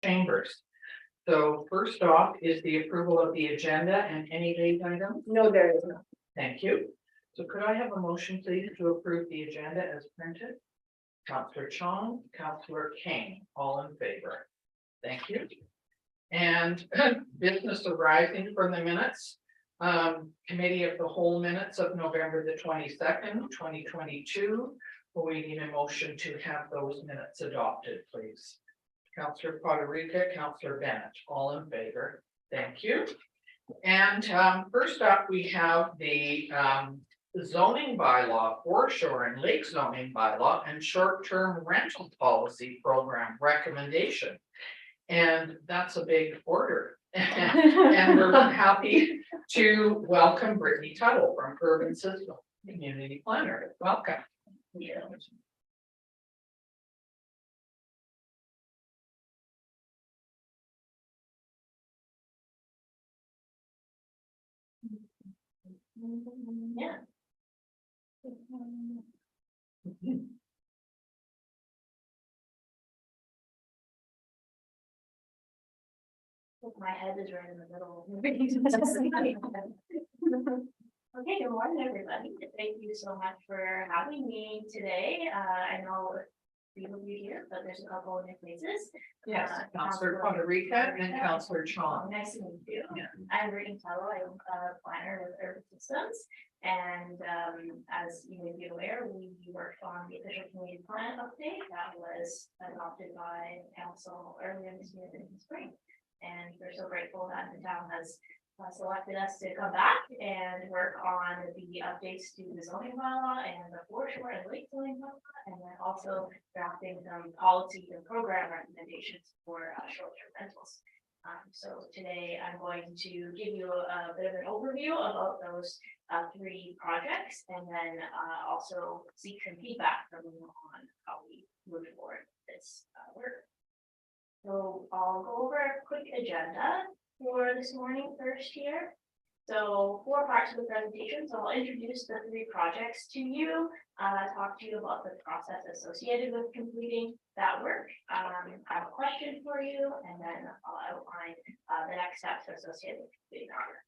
chambers. So first off is the approval of the agenda and any late items. No, there is not. Thank you. So could I have a motion, please, to approve the agenda as printed? Councillor Chong, Councillor Kane, all in favor. Thank you. And business arising from the minutes. Committee of the whole minutes of November the 22nd, 2022. We need a motion to have those minutes adopted, please. Councillor Poderica, Councillor Bennett, all in favor. Thank you. And first up, we have the zoning bylaw, foreshore and lake zoning bylaw, and short-term rental policy program recommendation. And that's a big order. And we're happy to welcome Brittany Tuttle from Urban System Community Planner. Welcome. Yeah. Yeah. My head is right in the middle. Okay, good morning, everybody. Thank you so much for having me today. I know a few of you here, but there's a couple of new faces. Yes, Councillor Poderica and Councillor Chong. Nice to meet you. Yeah. I'm Brittany Tuttle. I'm a planner with Urban Systems. And as you may be aware, we worked on the official community plan update that was adopted by council earlier this year in the spring. And we're so grateful that the town has selected us to come back and work on the updates to the zoning bylaw and the foreshore and lake zoning bylaw, and then also drafting some policy and program recommendations for short-term rentals. So today I'm going to give you a bit of an overview about those three projects, and then also seek some feedback from you on how we move forward this work. So I'll go over a quick agenda for this morning first here. So 4 parts of the presentation. So I'll introduce the 3 projects to you, talk to you about the process associated with completing that work. I have a question for you, and then I'll outline the next steps associated with completing that work.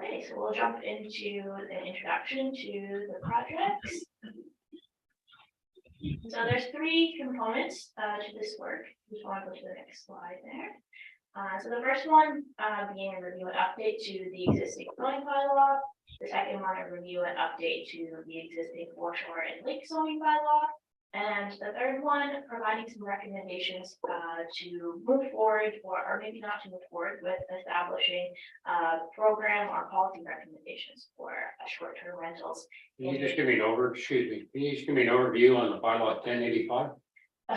Okay, so we'll jump into an introduction to the projects. So there's 3 components to this work. Just want to go to the next slide there. So the first one being a review and update to the existing zoning bylaw. The second one, a review and update to the existing foreshore and lake zoning bylaw. And the third one, providing some recommendations to move forward, or maybe not to move forward, with establishing program or policy recommendations for short-term rentals. Can you just give me an overview on the bylaw 1085?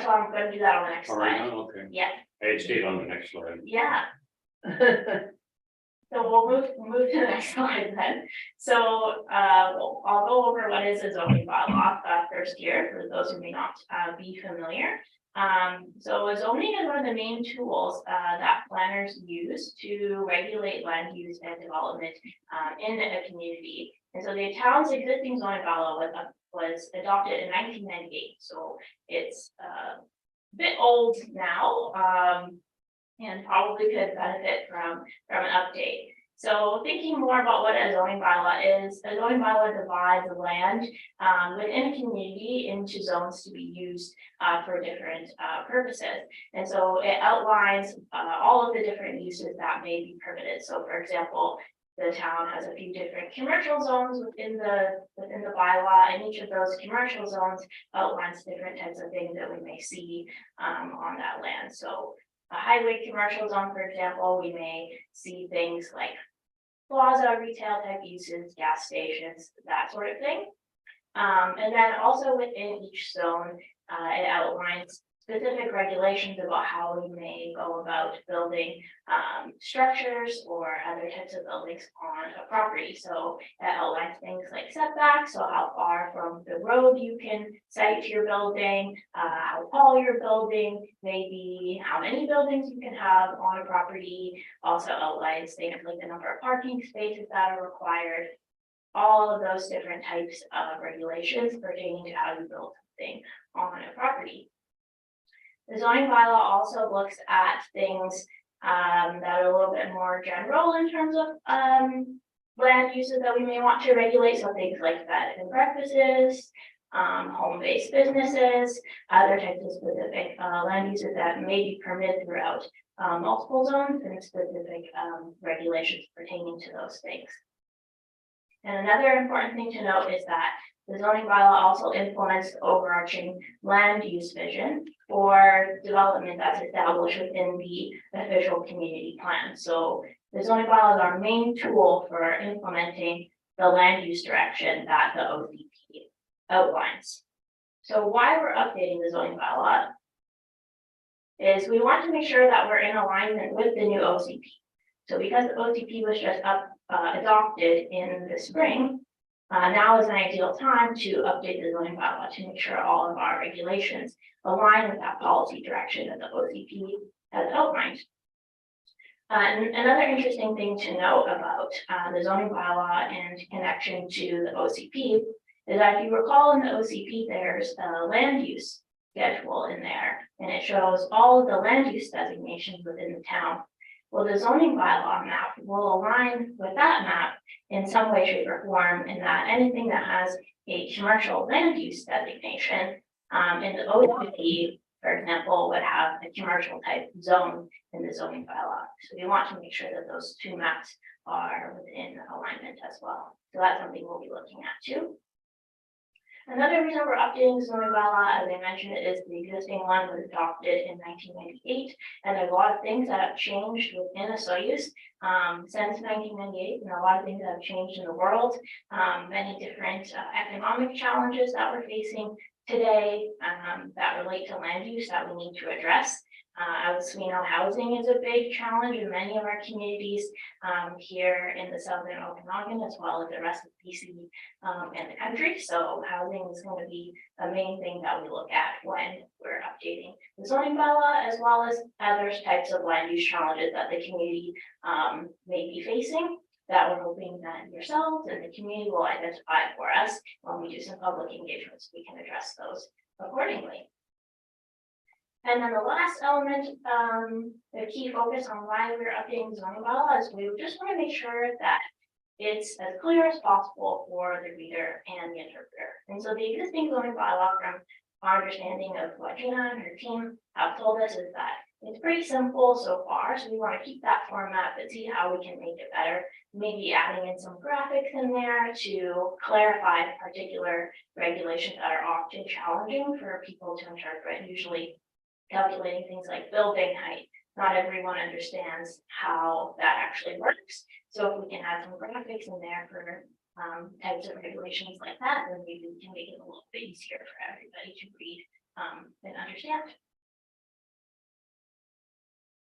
So I'm going to do that on the next All right, slide. okay. Yeah. I stayed on the next slide. Yeah. So we'll move to the next slide then. So I'll go over what is a zoning bylaw first here for those who may not be familiar. So zoning is one of the main tools that planners use to regulate land use and development in a community. And so the town's existing zoning bylaw was adopted in 1998. So it's a bit old now. And probably could benefit from an update. So thinking more about what a zoning bylaw is, a zoning bylaw divides the land within a community into zones to be used for different purposes. And so it outlines all of the different uses that may be permitted. So for example, the town has a few different commercial zones within the bylaw, and each of those commercial zones outlines different types of things that we may see on that land. So a highway commercial zone, for example, we may see things like plaza, retail type uses, gas stations, that sort of thing. And then also within each zone, it outlines specific regulations about how we may go about building structures or other types of buildings on a property. So it outlines things like setbacks, so how far from the road you can site your building, how tall your building may be, how many buildings you can have on a property. Also outlines things like the number of parking spaces that are required. All of those different types of regulations pertaining to how you build something on a property. The zoning bylaw also looks at things that are a little bit more general in terms of land uses that we may want to regulate, so things like bed and breakfasts, home-based businesses, other types of specific land uses that may be permitted throughout multiple zones and specific regulations pertaining to those things. And another important thing to note is that the zoning bylaw also implements the overarching land use vision for development that's established within the official community plan. So the zoning bylaw is our main tool for implementing the land use direction that the OCP outlines. So why we're updating the zoning bylaw is we want to make sure that we're in alignment with the new OCP. So because the OCP was just adopted in the spring, now is an ideal time to update the zoning bylaw to make sure all of our regulations align with that policy direction that the OCP has outlined. And another interesting thing to note about the zoning bylaw and connection to the OCP is that if you recall in the OCP, there's a land use schedule in there, and it shows all of the land use designations within the town. Well, the zoning bylaw map will align with that map in some way, shape, or form, in that anything that has a commercial land use designation in the OCP, for example, would have a commercial type zone in the zoning bylaw. So we want to make sure that those two maps are within alignment as well. So that's something we'll be looking at too. Another reason we're updating the zoning bylaw, as I mentioned, is the existing one was adopted in 1998, and there's a lot of things that have changed within Osoyoos since 1998, and a lot of things that have changed in the world. Many different economic challenges that we're facing today that relate to land use that we need to address. As we know, housing is a big challenge in many of our communities here in the southern Okanagan, as well as the rest of BC and the country. So housing is going to be a main thing that we look at when we're updating the zoning bylaw, as well as other types of land use challenges that the community may be facing, that we're hoping that yourselves and the community will identify for us when we do some public engagements. We can address those accordingly. And then the last element, the key focus on why we're updating the zoning bylaw is we just want to make sure that it's as clear as possible for the reader and the interpreter. And so the existing zoning bylaw, from our understanding of what Gina and her team have told us, is that it's pretty simple so far. So we want to keep that format, but see how we can make it better. Maybe adding in some graphics in there to clarify particular regulations that are often challenging for people to interpret. Usually calculating things like building height. Not everyone understands how that actually works. So if we can add some graphics in there for types of regulations like that, then maybe we can make it a little bit easier for everybody to read and understand.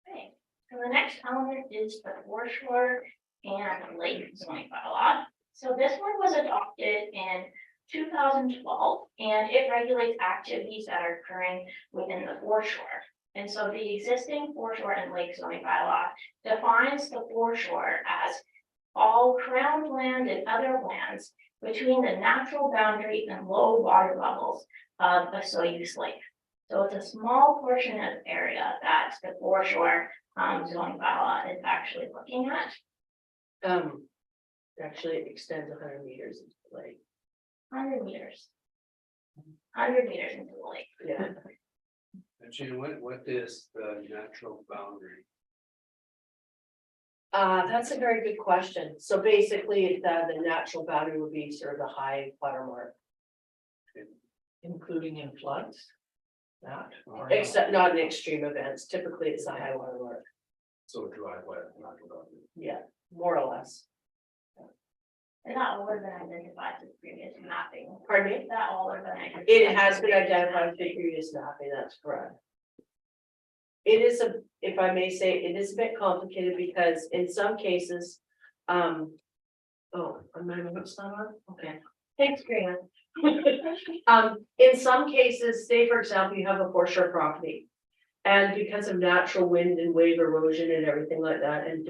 Okay, so the next element is the foreshore and lake zoning bylaw. So this one was adopted in 2012, and it regulates activities that are occurring within the foreshore. And so the existing foreshore and lake zoning bylaw defines the foreshore as all crown land and other lands between the natural boundary and low water levels of a Osoyoos lake. So it's a small portion of area that the foreshore zoning bylaw is actually looking at. Actually, it extends 100 meters into the lake. 100 meters. 100 meters into the lake. Yeah. Gina, what is the natural boundary? That's a very good question. So basically, the natural boundary would be sort of the high water mark, Including in floods? Not. or not? except not in extreme events. Typically, it's the high water mark. So dry, wet, natural boundary. Yeah, more or less. And that all would have been identified through previous mapping. Pardon me? That all would have been identified. It has been identified through previous mapping, that's correct. It is if I may say, it is a bit complicated because in some cases, oh, am I not on? Okay, thanks, Grant. In some cases, say for example, you have a foreshore property. And because of natural wind and wave erosion and everything like that, and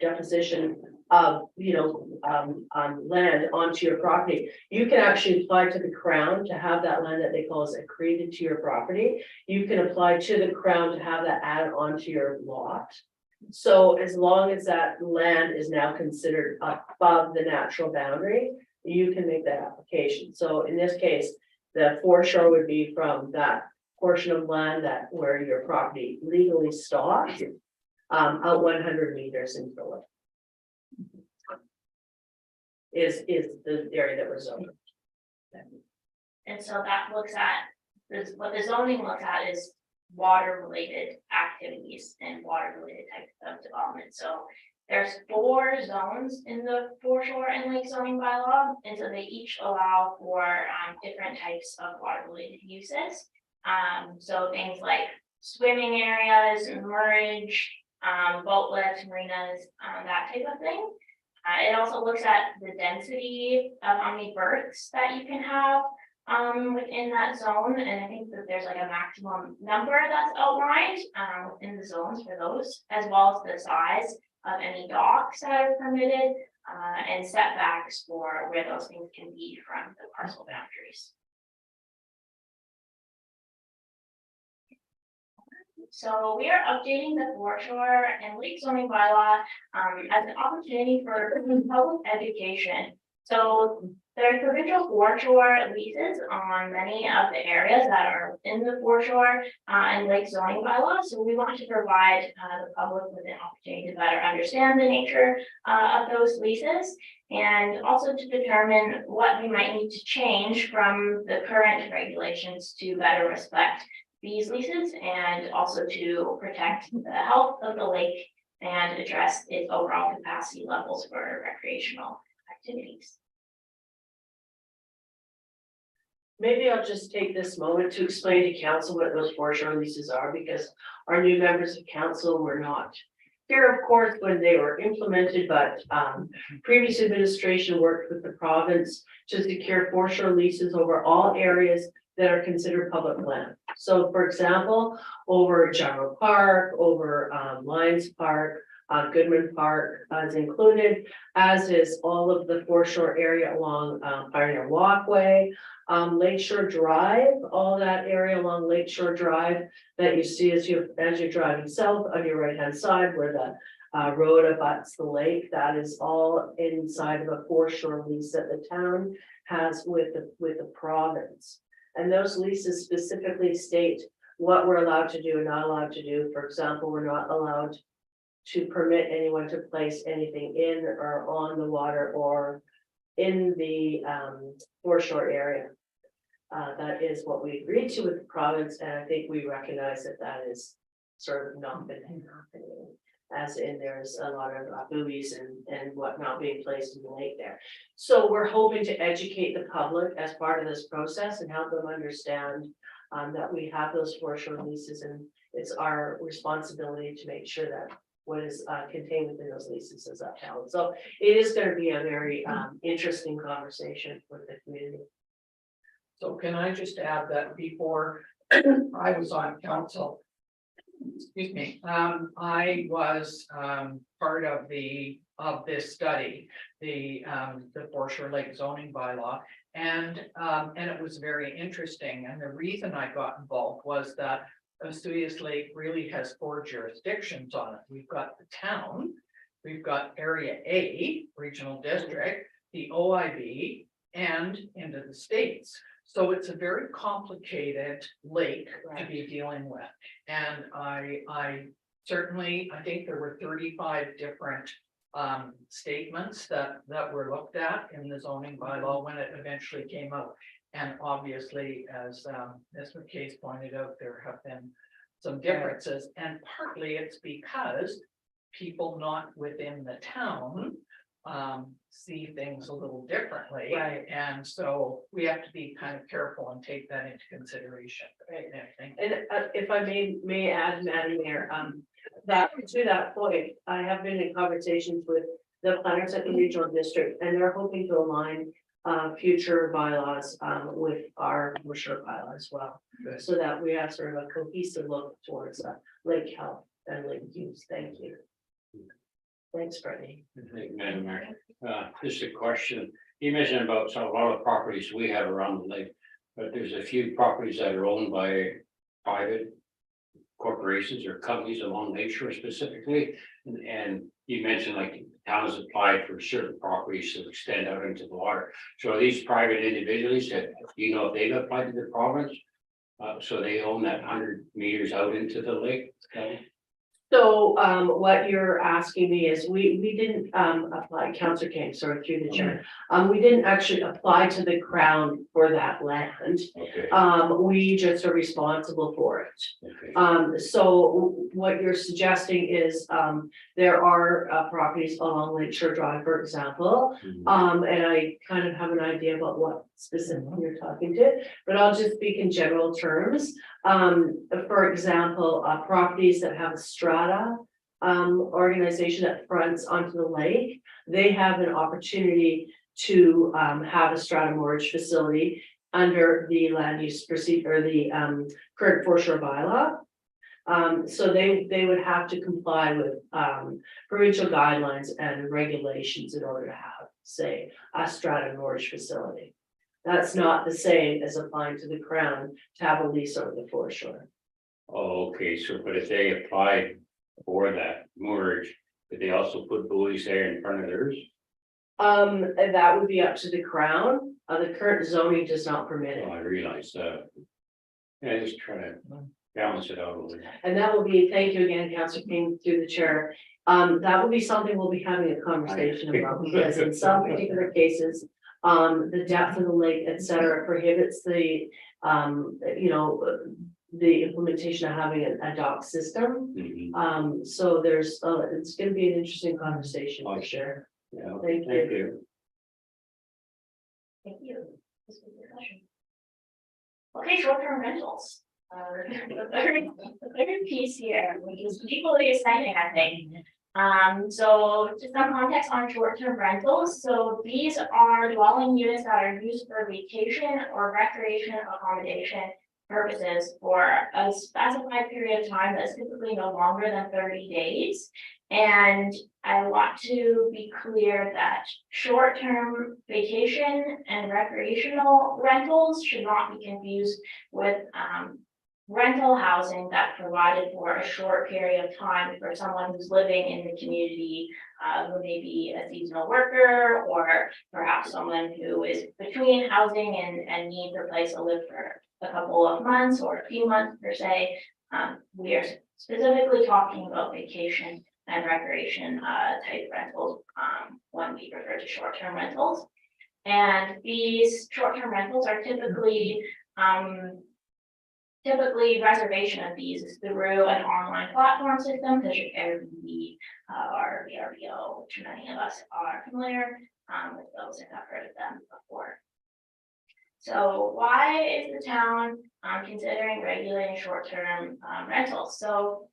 deposition of, land onto your property, you can actually apply to the Crown to have that land that they call as accreted to your property. You can apply to the Crown to have that added onto your lot. So as long as that land is now considered above the natural boundary, you can make that application. So in this case, the foreshore would be from that portion of land that where your property legally stops, out 100 meters into it. Is the area that we're zoning. And so that looks at, this, what the zoning looks at is water related activities and water related types of development. So there's 4 zones in the foreshore and lake zoning bylaw, and so they each allow for different types of water related uses. So things like swimming areas, moorage, boat lifts, marinas, that type of thing. It also looks at the density of how many berths that you can have within that zone, and I think that there's like a maximum number that's outlined within the zones for those, as well as the size of any docks that are permitted, and setbacks for where those things can be from the parcel boundaries. So we are updating the foreshore and lake zoning bylaw as an opportunity for public education. So there's provincial foreshore leases on many of the areas that are in the foreshore and lake zoning bylaw. So we want to provide the public with an opportunity to better understand the nature of those leases, and also to determine what we might need to change from the current regulations to better respect these leases, and also to protect the health of the lake and address its overall capacity levels for recreational activities. Maybe I'll just take this moment to explain to council what those foreshore leases are, because our new members of council were not here, of course, when they were implemented, but previous administration worked with the province to secure foreshore leases over all areas that are considered public land. So for example, over Jarrow Park, over Lions Park, Goodman Park is included, as is all of the foreshore area along Pioneer Walkway, Lakeshore Drive, all that area along Lakeshore Drive that you see as you're driving south on your right hand side where the road abuts the lake. That is all inside of a foreshore lease that the town has with the province. And those leases specifically state what we're allowed to do and not allowed to do. For example, we're not allowed to permit anyone to place anything in or on the water or in the foreshore area. That is what we agreed to with the province, and I think we recognize that that is sort of not been happening. As in, there's a lot of buoys and whatnot being placed in the lake there. So we're hoping to educate the public as part of this process and help them understand that we have those foreshore leases, and it's our responsibility to make sure that what is contained within those leases is upheld. So it is going to be a very interesting conversation with the community. So can I just add that before I was on council, excuse me, I was part of this study, the foreshore lake zoning bylaw, and it was very interesting. And the reason I got involved was that Osoyoos Lake really has 4 jurisdictions on it. We've got the town, we've got Area A, regional district, the OIB, and into the states. So it's a very complicated lake to be dealing with. And I certainly, I think there were 35 different statements that were looked at in the zoning bylaw when it eventually came out. And obviously, as McKay's pointed out, there have been some differences, and partly it's because people not within the town see things a little differently. Right. And so we have to be kind of careful and take that into consideration. Right. And everything. And if I may add, Madam Mayor, that to that point, I have been in conversations with the planners at the regional district, and they're hoping to align future bylaws, with our commercial bylaw as well. Good. So that we have sort of a cohesive look towards, lake health and lake use. Thank you. Thanks, Brittany. Thank you, Madam Mayor. Just a question. You mentioned about a lot of properties we have around the lake, but there's a few properties that are owned by private corporations or companies along Lake Shore specifically. And you mentioned like towns applied for certain properties to extend out into the water. So are these private individuals that, do you know if they've applied to the province? So they own that 100 meters out into the lake? So, what you're asking me is, we didn't, apply, Councillor King, sorry, through the chair. We didn't actually apply to the Crown for that land. Okay, We just are responsible for it. okay. So what you're suggesting is, there are, properties along Lake Shore Drive, for example. And I kind of have an idea about what specifically you're talking to, but I'll just speak in general terms. For example, properties that have a strata organization that fronts onto the lake, they have an opportunity to have a strata mortgage facility under the land use procedure or the current foreshore bylaw. So they would have to comply with provincial guidelines and regulations in order to have, say, a strata mortgage facility. That's not the same as applying to the Crown to have a lease over the foreshore. Oh, okay, so but if they applied for that merge, could they also put buoys there in front of theirs? And that would be up to the Crown. The current zoning does not permit Oh, it. I realize that. Yeah, just trying to balance it out a little. And that will be, thank you again, Councillor King, through the chair. That will be something we'll be having a conversation about, because in some particular cases, the depth of the lake, et cetera, prohibits the, the implementation of having a dock system. Mhm. So there's, it's gonna be an interesting conversation for Okay. sure. Yeah, Thank thank you. Thank you. This was a discussion. Okay, short-term rentals. The third piece here, which is equally exciting, I think. So just some context on short-term rentals. So these are dwelling units that are used for vacation or recreation accommodation purposes for a specified period of time that's typically no longer than 30 days. And I want to be clear that short-term vacation and recreational rentals should not be confused with rental housing that provided for a short period of time for someone who's living in the community, who may be a seasonal worker, or perhaps someone who is between housing and needs a place to live for a couple of months or a few months per se. We are specifically talking about vacation and recreation type rentals when we refer to short-term rentals. And these short-term rentals are typically reservation of these is through an online platform system such as Airbnb or VRBO, which many of us are familiar with those and have heard of them before. So why is the town considering regulating short-term rentals? So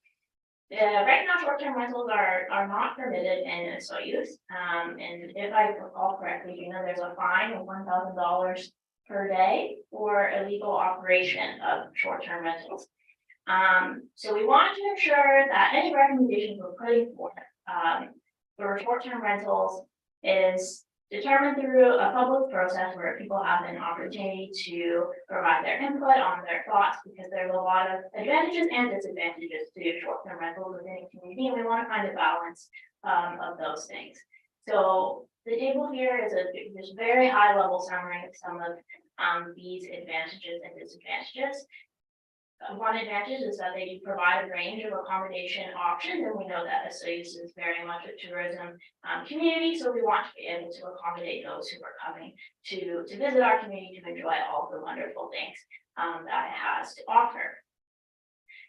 right now, short-term rentals are not permitted in SOUs. And if I recall correctly, you know, there's a fine of $1,000 per day for illegal operation of short-term rentals. So we wanted to ensure that any recommendations we're putting forth for short-term rentals is determined through a public process where people have an opportunity to provide their input on their thoughts, because there's a lot of advantages and disadvantages to short-term rentals within a community, and we want to find a balance of those things. So the table here is this very high level summary of some of these advantages and disadvantages. One advantage is that they do provide a range of accommodation options, and we know that SOUs is very much a tourism community, so we want to be able to accommodate those who are coming to visit our community to enjoy all the wonderful things that it has to offer.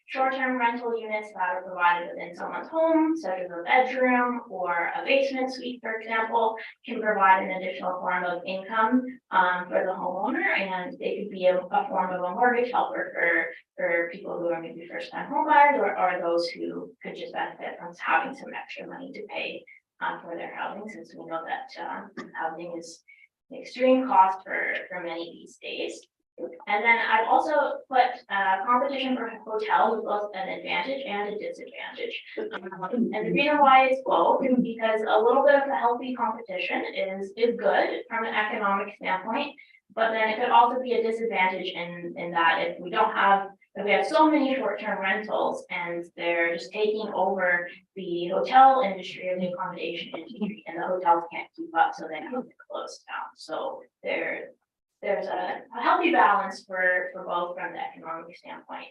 Short-term rental units that are provided within someone's home, such as a bedroom or a basement suite, for example, can provide an additional form of income for the homeowner, and they could be a form of a mortgage helper for people who are maybe first-time homebuyers or those who could just benefit from having some extra money to pay for their housing, since we know that housing is extreme cost for many these days. And then I've also put competition for hotels is both an advantage and a disadvantage. And the reason why it's both is because a little bit of a healthy competition is good from an economic standpoint. But then it could also be a disadvantage in that if we have so many short-term rentals and they're just taking over the hotel industry or the accommodation industry, and the hotels can't keep up, so they have to close down. So there's a healthy balance for both from the economic standpoint.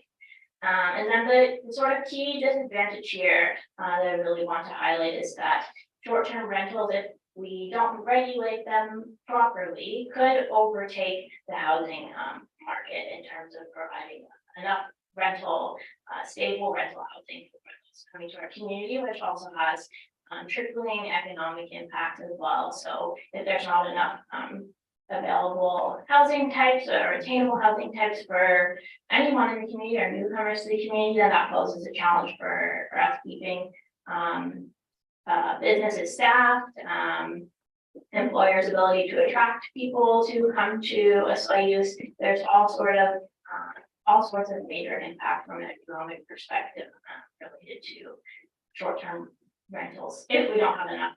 And then the sort of key disadvantage here that I really want to highlight is that short-term rentals, if we don't regulate them properly, could overtake the housing market in terms of providing enough stable rental housing for rentals coming to our community, which also has trickling economic impact as well. So if there's not enough available housing types or attainable housing types for anyone in the community or newcomers to the community, then that poses a challenge for us keeping businesses staffed, employers' ability to attract people to come to a site use. There's all sorts of major impact from an economic perspective related to short-term rentals if we don't have enough.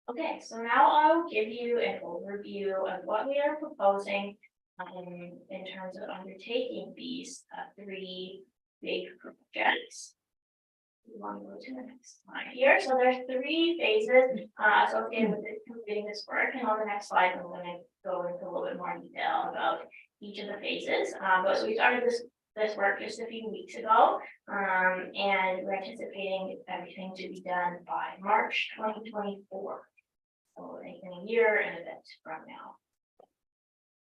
Okay, so now I'll give you an overview of what we are proposing in terms of undertaking these three big projects. We want to go to the next slide here. So there's three phases associated with completing this work, and on the next slide, I'm going to go into a little bit more detail about each of the phases. But so we started this work just a few weeks ago, and we're anticipating everything to be done by March 2024. So in a year and a bit from now.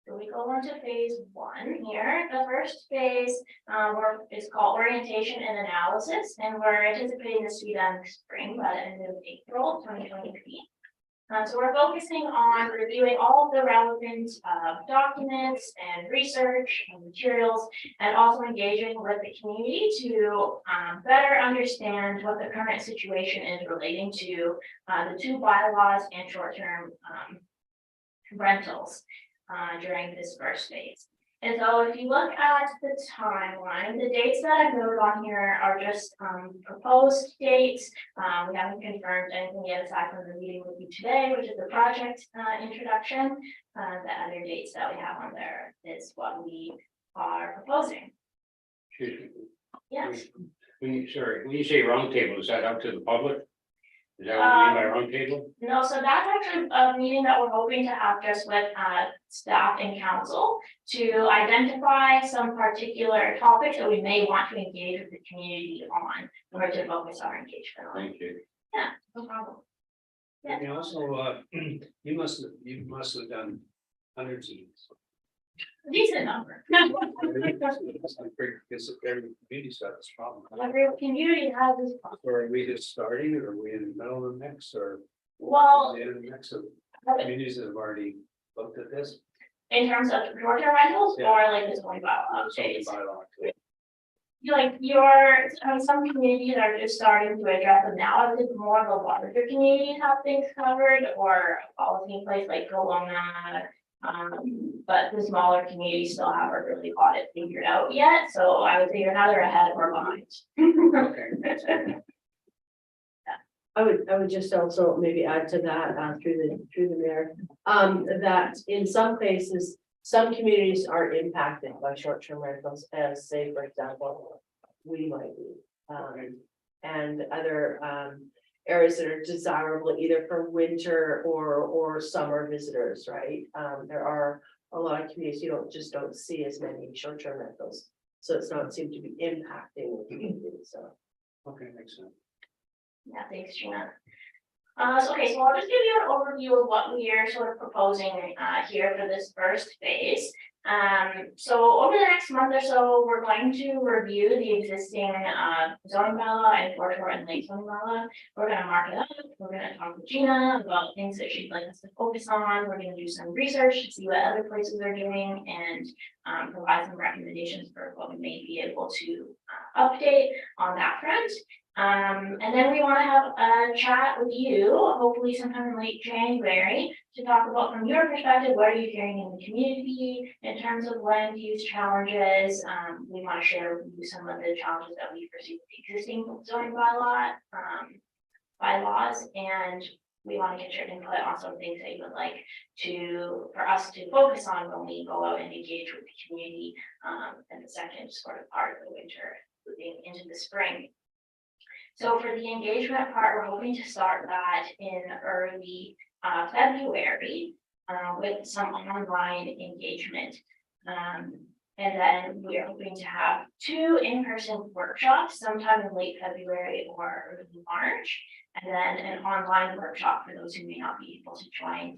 So we go on to phase one here. The first phase is called orientation and analysis, and we're anticipating this to be done this spring by the end of April 2023. So we're focusing on reviewing all of the relevant documents and research and materials, and also engaging with the community to better understand what the current situation is relating to the two bylaws and short-term rentals during this first phase. And so if you look at the timeline, the dates that I've noted on here are just proposed dates. We haven't confirmed anything yet aside from the meeting with you today, which is the project introduction. The other dates that we have on there is what we are proposing. Excuse me. Yes. When you say roundtable, is that out to the public? Is that what you mean by roundtable? No, so that's actually a meeting that we're hoping to have just with staff and council to identify some particular topics that we may want to engage with the community on, in order to focus our engagement on. Thank you. Yeah, no problem. Yeah. And also, you must have done hundreds of these. Decent number. It's like great, because every community's got this problem. Every community has this problem. Or are we just starting, or are we in the middle of the mix, or Well, the end of the mix of communities that have already looked at this? in terms of short-term rentals Yeah. or like this one about It's only updates. bylaw. Some communities are just starting to address them now. I think more of the larger communities have things covered or a policy in place like Kelowna. But the smaller communities still haven't really got it figured out yet. So I would say you're neither ahead or behind. Okay. I would just also maybe add to that, through the mayor, that in some cases, some communities are impacted by short-term rentals, as say, for example, we might be. And other areas that are desirable either for winter or summer visitors, right? There are a lot of communities, you don't see as many short-term rentals. So it's not seem to be impacting the community, so. Okay, makes sense. Yeah, thanks, Gina. Okay, so I'll just give you an overview of what we are sort of proposing here for this first phase. So over the next month or so, we're going to review the existing zoning bylaw and foreshore and lake zoning bylaw. We're going to mark it up. We're going to talk with Gina about things that she'd like us to focus on. We're going to do some research to see what other places are doing and provide some recommendations for what we may be able to update on that front. And then we want to have a chat with you, hopefully sometime in late January, to talk about from your perspective, what are you hearing in the community in terms of land use challenges? We want to share with you some of the challenges that we foresee with the existing zoning bylaws, and we want to get your input on some things that you would like for us to focus on when we go out and engage with the community in the second sort of part of the winter, moving into the spring. So for the engagement part, we're hoping to start that in early February with some online engagement. And then we are hoping to have 2 in-person workshops sometime in late February or early March. And then an online workshop for those who may not be able to join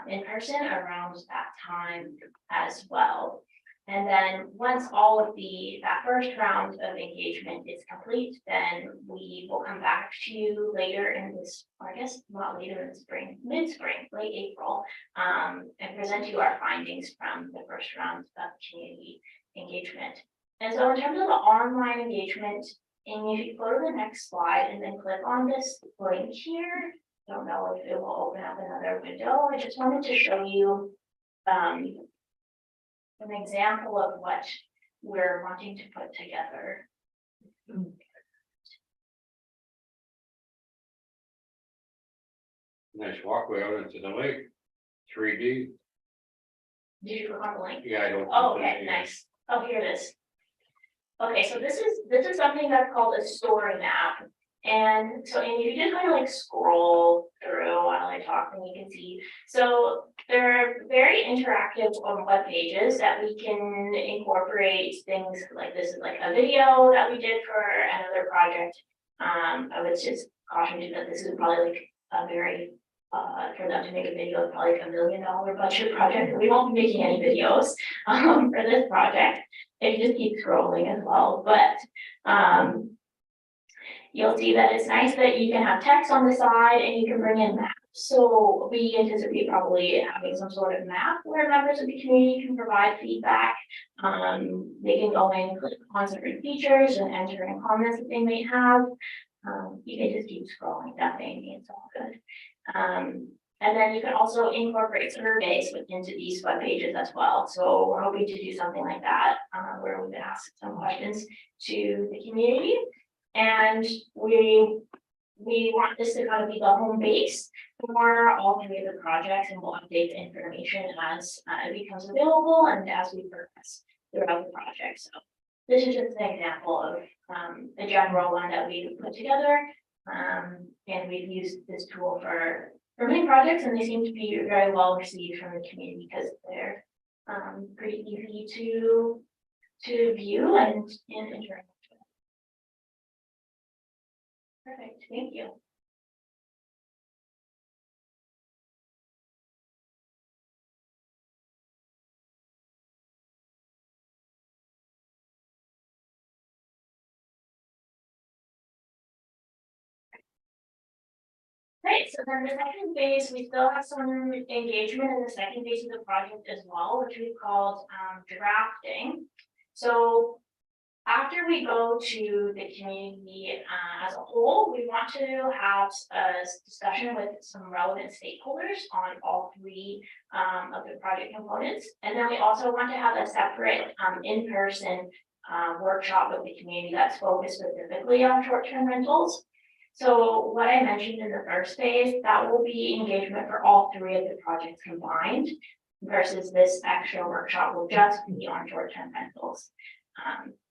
in person around that time as well. And then once all of that first round of engagement is complete, then we will come back to you later in this, or I guess not later in the spring, mid-spring, late April, and present you our findings from the first round of community engagement. And so in terms of the online engagement, and if you go to the next slide and then click on this link here, I don't know if it will open up another window. I just wanted to show you an example of what we're wanting to put together. Nice walkway out into the lake, 3D. Did you click on the link? Yeah, I don't. Oh, okay, nice. Oh, here it is. Okay, so this is something that's called a story map. And so, and you just kind of like scroll through while I talk, and you can see. So they're very interactive on web pages that we can incorporate things like this, is like a video that we did for another project. I would just caution you that this is probably like a very for them to make a video, it's probably like $1 million budget project. We won't be making any videos for this project. If you just keep scrolling as well, but you'll see that it's nice that you can have text on the side and you can bring in maps. So we anticipate probably having some sort of map where members of the community can provide feedback. They can go in, click on certain features and enter in comments that they may have. You can just keep scrolling, nothing, it's all good. And then you can also incorporate surveys into these web pages as well. So we're hoping to do something like that, where we can ask some questions to the community. And we want this to kind of be the home base for all 3 of the projects, and we'll update the information as it becomes available and as we progress throughout the project. So this is just an example of a general one that we put together. And we've used this tool for many projects, and they seem to be very well received from the community because they're pretty easy to view and interact with. Perfect, thank you. Great, so then the second phase, we still have some engagement in the second phase of the project as well, which we've called drafting. So after we go to the community as a whole, we want to have a discussion with some relevant stakeholders on all 3 of the project components. And then we also want to have a separate in-person workshop with the community that's focused specifically on short-term rentals. So what I mentioned in the first phase, that will be engagement for all 3 of the projects combined, versus this extra workshop will just be on short-term rentals.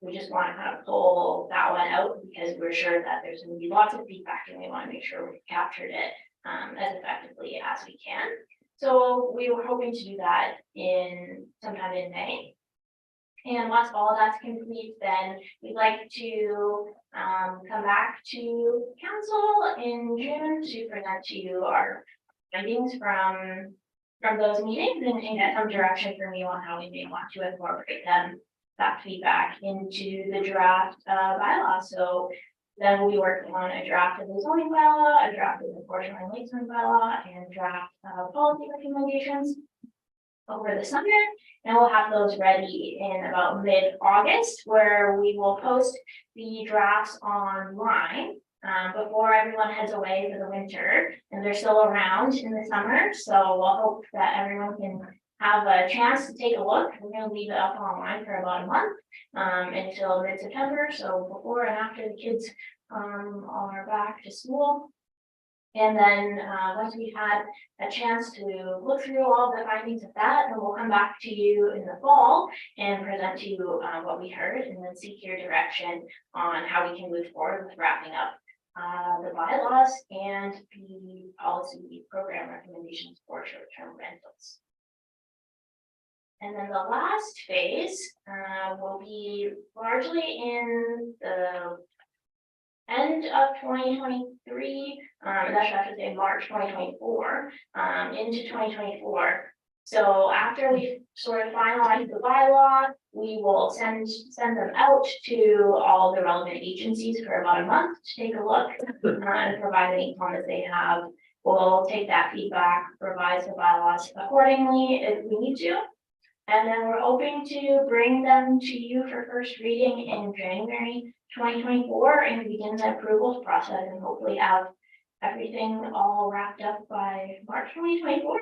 We just want to kind of pull that one out because we're sure that there's going to be lots of feedback, and we want to make sure we've captured it as effectively as we can. So we were hoping to do that sometime in May. And once all of that's complete, then we'd like to come back to council in June to present to you our findings from those meetings and get some direction from you on how we may want to incorporate that feedback into the draft bylaw. So then we'll be working on a draft of the zoning bylaw, a draft of the Portage Line Lake zoning bylaw, and draft policy recommendations over the summer, and we'll have those ready in about mid-August, where we will post the drafts online before everyone heads away for the winter, and they're still around in the summer, so we'll hope that everyone can have a chance to take a look. We're gonna leave it up online for about a month, until mid-September, so before and after the kids, are back to school. And then, once we've had a chance to look through all the findings of that, then we'll come back to you in the fall and present to you, what we heard, and then seek your direction on how we can move forward with wrapping up the bylaws and the policy program recommendations for short-term rentals. And then the last phase will be largely in the end of 2023, that's I should say March 2024, into 2024. So after we sort of finalize the bylaw, we will send them out to all the relevant agencies for about a month to take a look and provide any comments they have. We'll take that feedback, revise the bylaws accordingly if we need to. And then we're hoping to bring them to you for first reading in January 2024 and begin the approvals process and hopefully have everything all wrapped up by March 2024.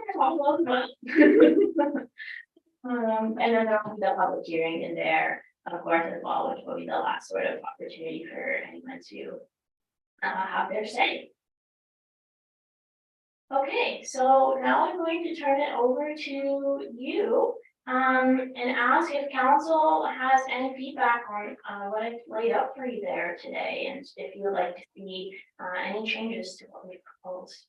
And then there will be the public hearing in there, of course, as well, which will be the last sort of opportunity for anyone to have their say. Okay, so now I'm going to turn it over to you. And ask if council has any feedback on what I've laid out for you there today, and if you would like to see any changes to what we've proposed.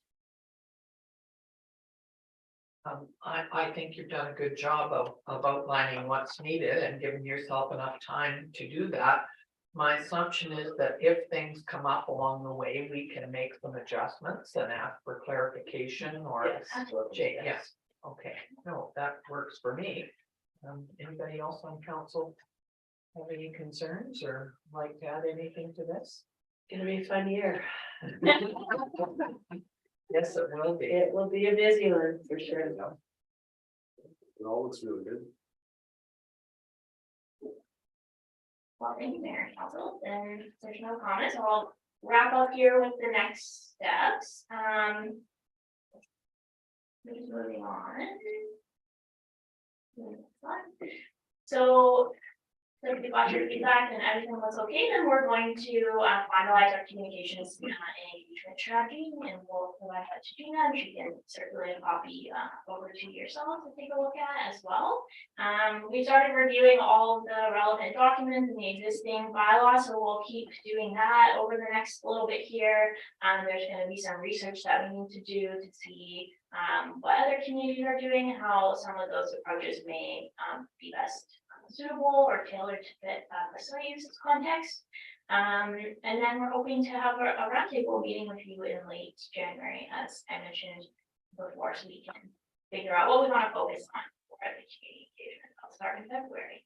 I think you've done a good job of outlining what's needed and giving yourself enough time to do that. My assumption is that if things come up along the way, we can make some adjustments and ask for clarification or. Yes, absolutely. Yes, okay, no, that works for me. Anybody else on council have any concerns or like to add anything to this? Gonna be a fun year. Yes, it will be. It will be a busy one for sure. It all looks really good. Well, thank you, Mayor and Council, and if there's no comments, I'll wrap up here with the next steps. Just moving on. So, if we got your feedback and everything was okay, then we're going to finalize our communications and engagement strategy, and we'll provide that to Gina, and she can circulate a copy over to yourself to take a look at as well. We started reviewing all of the relevant documents in the existing bylaws, so we'll keep doing that over the next little bit here. There's going to be some research that we need to do to see what other communities are doing and how some of those approaches may be best suitable or tailored to fit the Soyuz context. And then we're hoping to have a roundtable meeting with you in late January, as I mentioned before, so we can figure out what we want to focus on for the community engagement. I'll start in February.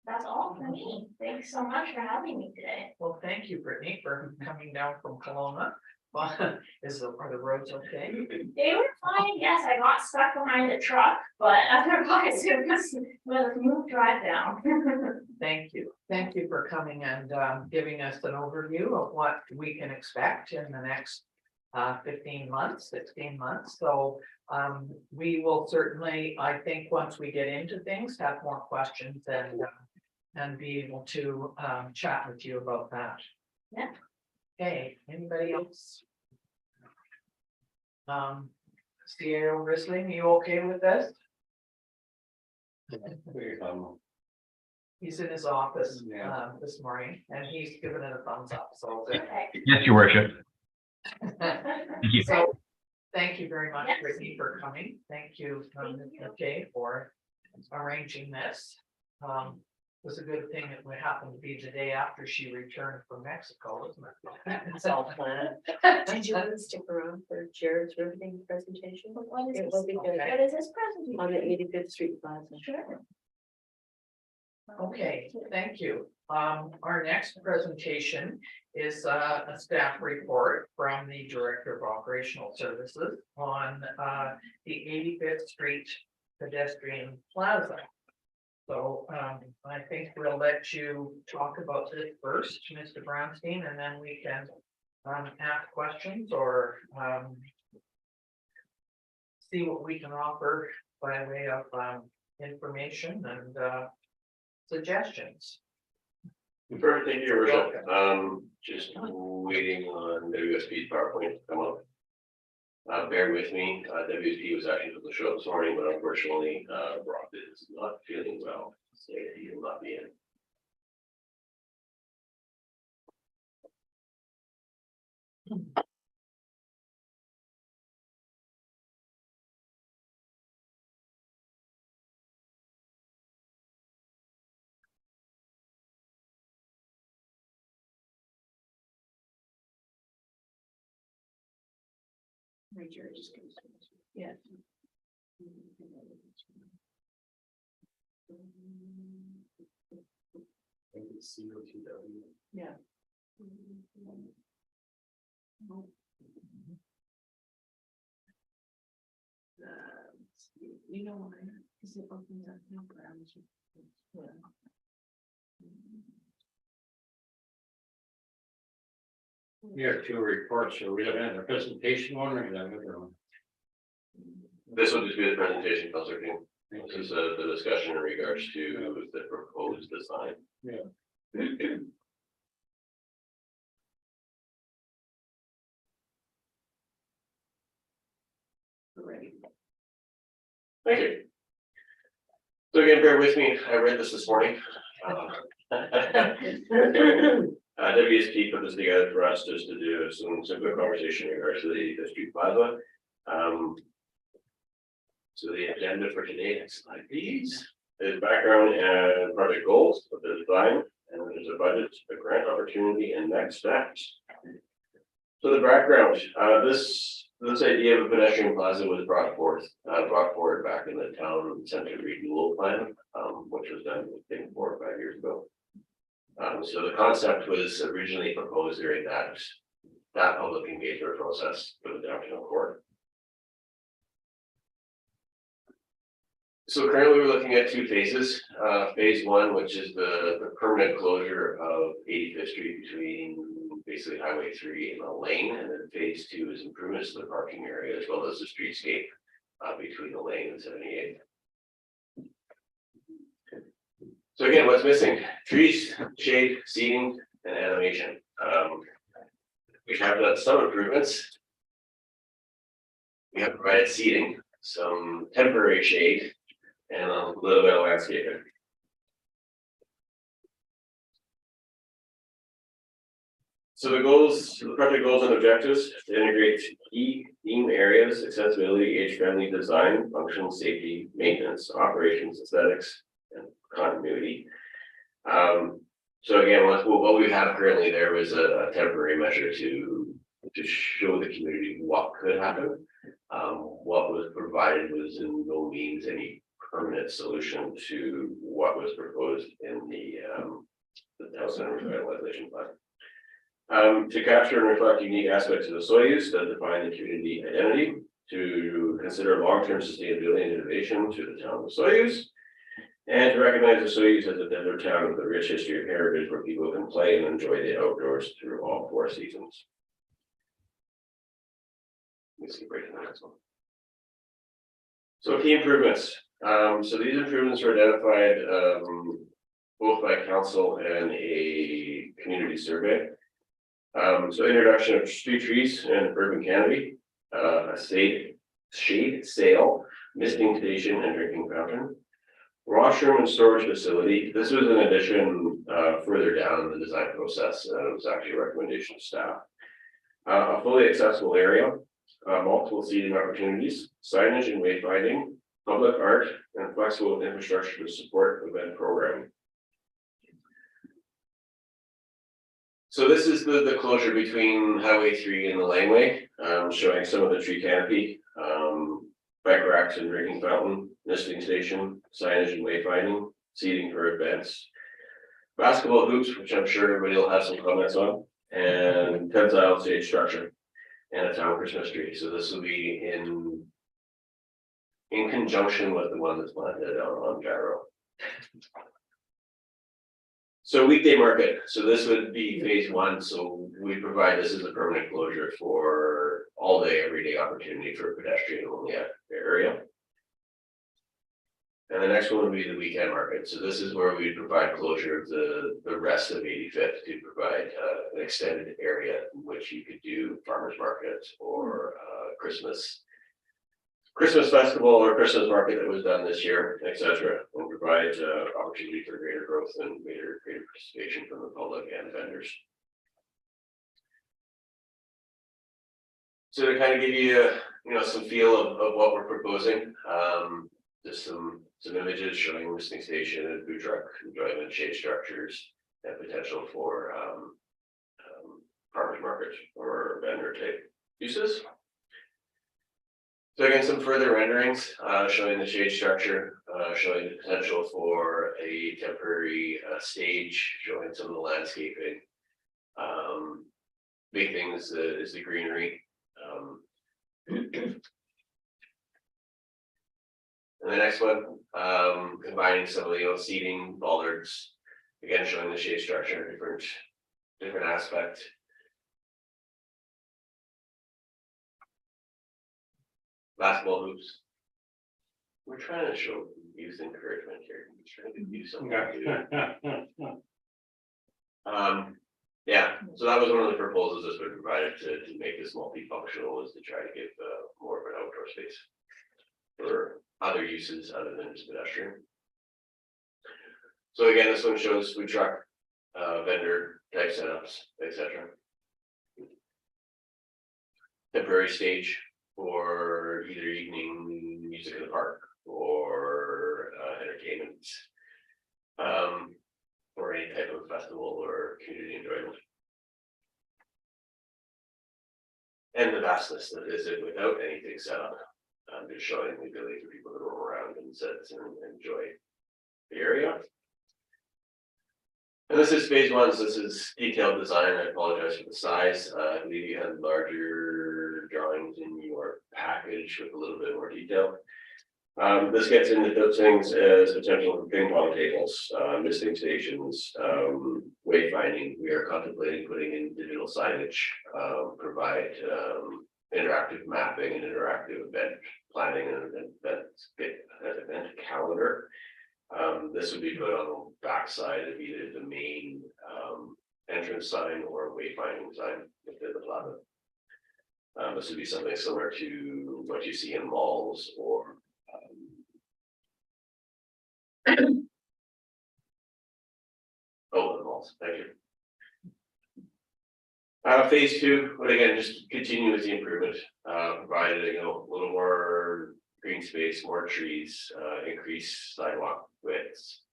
That's all for me. Thanks so much for having me today. Well, thank you, Brittany, for coming down from Kelowna. Well, are the roads okay? They were fine. Yes, I got stuck behind a truck, but otherwise it was a smooth drive down. Thank you. Thank you for coming and giving us an overview of what we can expect in the next 15 months, 16 months. So we will certainly, I think, once we get into things, have more questions and be able to chat with you about that. Yeah. Okay, anybody else? CEO Risling, you okay with this? He's in his office Yeah. this morning and he's given it a thumbs up, so. Good. Okay. Yes, your worship. Thank you. So, thank you very much, Yes. Brittany, for coming. Thank you, okay, for arranging this. It was a good thing it would happen to be the day after she returned from Mexico, isn't it? It's all planned. Did you want to stick around for Jared's riveting presentation? What is It this? will be good. What is this presentation? On the 85th Street Plaza. Sure. Okay, thank you. Our next presentation is a staff report from the Director of Operational Services on the 85th Street Pedestrian Plaza. So, I think we'll let you talk about this first, Mr. Brownstein, and then we can, ask questions or, see what we can offer by way of, information and, suggestions. Perfect, thank you, Your Worship. Just waiting on WSP's PowerPoint to come up. Bear with me, WSP was actually supposed to show up this morning, but unfortunately, Rob is not feeling well, so he will not be in. Yeah. I think it's CO2W. Yeah. You know why? Because it opens up new grounds. You have two reports, so we have a presentation one or the other one? This will just be the presentation, Councilor King. This is the discussion in regards to the proposed design. Yeah. Thank you. So again, bear with me, I read this morning. WSP put this together for us just to do some simple conversation in regards to the street plaza. So the agenda for today, next slide please, is background and project goals of the design, and then there's a budget, a grant opportunity, and next steps. So the background, this idea of a pedestrian plaza was brought forward back in the town center renewal plan, which was done, I think, 4 or 5 years ago. So the concept was originally proposed during that public engagement process for the downtown core. So currently we're looking at 2 phases. Phase 1, which is the permanent closure of 85th Street between basically Highway 3 and the lane, and then phase 2 is improvements to the parking area as well as the streetscape between the lane and 78. So again, what's missing? Trees, shade, seating, and animation. We have done some improvements. We have provided seating, some temporary shade, and a little bit of landscaping. So the project goals and objectives to integrate key theme areas, accessibility, age-friendly design, function, safety, maintenance, operations, aesthetics, and continuity. So again, what we have currently there was a temporary measure to show the community what could happen. What was provided was in no means any permanent solution to what was proposed in the town center revitalization plan. To capture and reflect unique aspects of the Soyuz that define the community identity, to consider long-term sustainability and innovation to the town of Soyuz, and to recognize the Soyuz as a desert town with a rich history of heritage where people can play and enjoy the outdoors through all 4 seasons. Let's keep right to the next one. So key improvements. So these improvements were identified both by council and a community survey. So introduction of street trees and urban canopy, a shade sail, misting station, and drinking fountain. Washroom and storage facility. This was an addition further down in the design process, and it was actually a recommendation of staff. A fully accessible area, multiple seating opportunities, signage and wayfinding, public art, and flexible infrastructure to support event programming. So this is the closure between Highway 3 and the laneway, showing some of the tree canopy, bike racks and drinking fountain, nesting station, signage and wayfinding, seating for events, basketball hoops, which I'm sure everybody will have some comments on, and tensile stage structure, and a town Christmas tree. So this will be in conjunction with the one that's planted on Gyro. So weekday market, so this would be phase one, so we provide this as a permanent closure for all day, everyday opportunity for pedestrian only area. And the next one would be the weekend market, so this is where we provide closure of the rest of 85th to provide an extended area in which you could do farmers markets or Christmas festival or Christmas market that was done this year, etc. And provide opportunity for greater growth and greater participation from the public and vendors. So to kind of give you, some feel of what we're proposing, just some images showing listening station and food truck enjoyment, shade structures, and potential for farmers markets or vendor type uses. So again, some further renderings showing the shade structure, showing the potential for a temporary stage, showing some of the landscaping. Big thing is the greenery. And the next one, combining some of the seating, bollards, again showing the shade structure, different aspect. Basketball hoops. We're trying to show youth encouragement here. We're trying to do something. Yeah, so that was one of the proposals that's been provided to make this multifunctional, is to try to give more of an outdoor space for other uses other than just pedestrian. So again, this one shows food truck, vendor type setups, etc. Temporary stage for either evening music in the park or entertainment, or any type of festival or community enjoyment. And the vastness that is it without anything set up, just showing the ability for people to roam around and sit and enjoy the area. And this is phase one, so this is detailed design. I apologize for the size. I believe you had larger drawings in your package with a little bit more detail. This gets into those things as potential for ping pong tables, misting stations, wayfinding. We are contemplating putting in digital signage, provide interactive mapping and interactive event planning and event calendar. This would be put on the backside of either the main entrance sign or wayfinding sign within the plaza. This would be something similar to what you see in malls or the malls. Thank you. Phase two, but again, just continue with the improvement, provided a little more green space, more trees, increase sidewalk widths,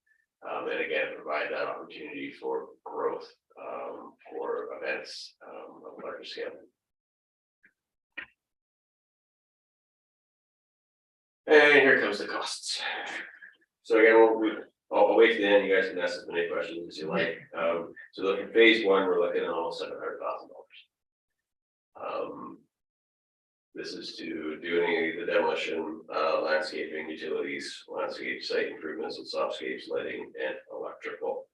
and again, provide that opportunity for growth for events of larger scale. And here comes the costs. So again, I'll wait to the end. You guys can ask as many questions as you like. So look at phase one, we're looking at almost $700,000. This is to do any of the demolition, landscaping, utilities, landscape site improvements and softscapes, lighting and electrical.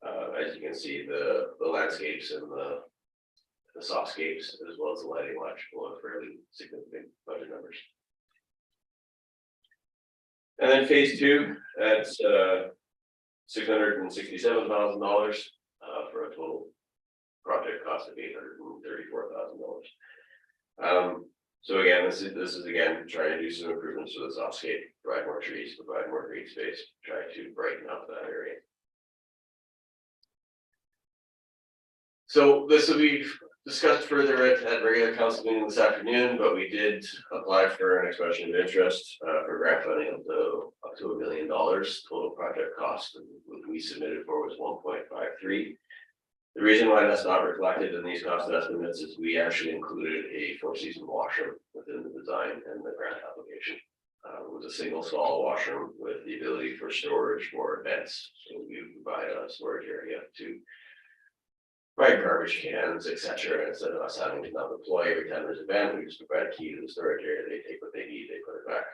As you can see, the landscapes and the softscapes as well as the lighting electrical are fairly significant budget numbers. And then phase two, that's $667,000 for a total project cost of $834,000. So again, this is again trying to do some improvements to the softscape, provide more trees, provide more green space, try to brighten up that area. So this will be discussed further at regular council meeting this afternoon, but we did apply for an expression of interest for grant funding up to $1 million. Total project cost and what we submitted for was 1.53. The reason why that's not reflected in these cost estimates is we actually included a 4-season washroom within the design and the grant application. It was a single stall washroom with the ability for storage for events. So we provide a storage area to provide garbage cans, etc. Instead of us having to not deploy every time there's an event, we just provide a key to the storage area. They take what they need, they put it back.